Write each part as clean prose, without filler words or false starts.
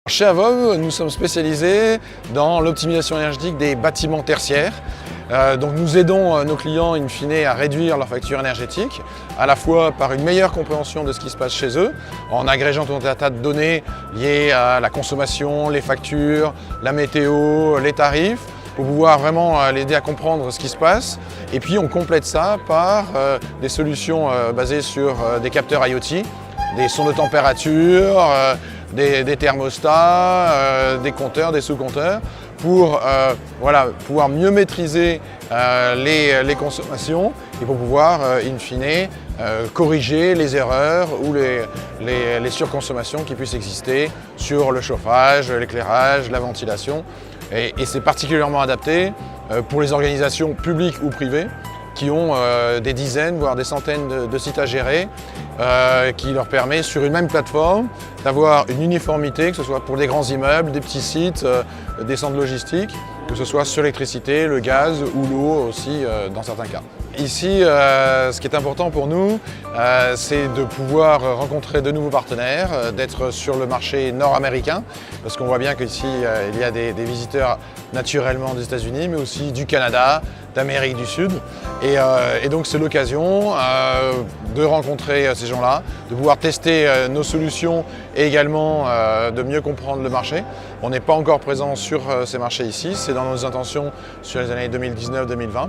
Chez Avov, nous sommes spécialisés dans l'optimisation énergétique des bâtiments tertiaires. Donc nous aidons nos clients in fine à réduire leur facture énergétique, à la fois par une meilleure compréhension de ce qui se passe chez eux, en agrégeant tout un tas de données liées à la consommation, les factures, la météo, les tarifs, pour pouvoir vraiment l'aider à comprendre ce qui se passe. Et puis on complète ça par des solutions basées sur des capteurs IoT, des sons de température, des thermostats, des compteurs, des sous-compteurs, pour pouvoir mieux maîtriser les consommations et pour pouvoir, in fine, corriger les erreurs ou les surconsommations qui puissent exister sur le chauffage, l'éclairage, la ventilation. Et c'est particulièrement adapté pour les organisations publiques ou privées qui ont des dizaines, voire des centaines de sites à gérer, qui leur permet sur une même plateforme d'avoir une uniformité, que ce soit pour des grands immeubles, des petits sites, des centres logistiques, que ce soit sur l'électricité, le gaz ou l'eau aussi dans certains cas. Ici, ce qui est important pour nous, c'est de pouvoir rencontrer de nouveaux partenaires, d'être sur le marché nord-américain, parce qu'on voit bien qu'ici, il y a des visiteurs naturellement des États-Unis, mais aussi du Canada, d'Amérique du Sud. Et donc c'est l'occasion de rencontrer ces gens-là, de pouvoir tester nos solutions et également de mieux comprendre le marché. On n'est pas encore présent sur ces marchés ici, c'est dans nos intentions sur les années 2019-2020.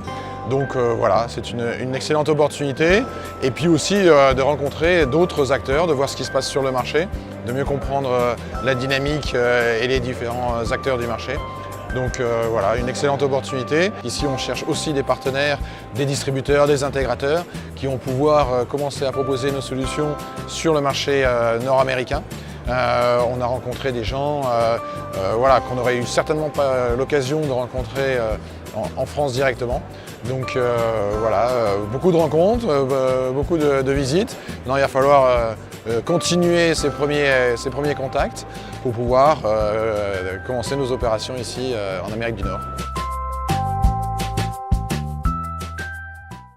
Donc voilà, c'est une excellente opportunité. Et puis aussi de rencontrer d'autres acteurs, de voir ce qui se passe sur le marché, de mieux comprendre la dynamique et les différents acteurs du marché. Donc voilà, une excellente opportunité. Ici, on cherche aussi des partenaires, des distributeurs, des intégrateurs qui vont pouvoir commencer à proposer nos solutions sur le marché nord-américain. On a rencontré des gens qu'on n'aurait eu certainement pas l'occasion de rencontrer en France directement. Donc beaucoup de rencontres, beaucoup de visites. Maintenant, il va falloir continuer ces premiers contacts pour pouvoir commencer nos opérations ici en Amérique du Nord.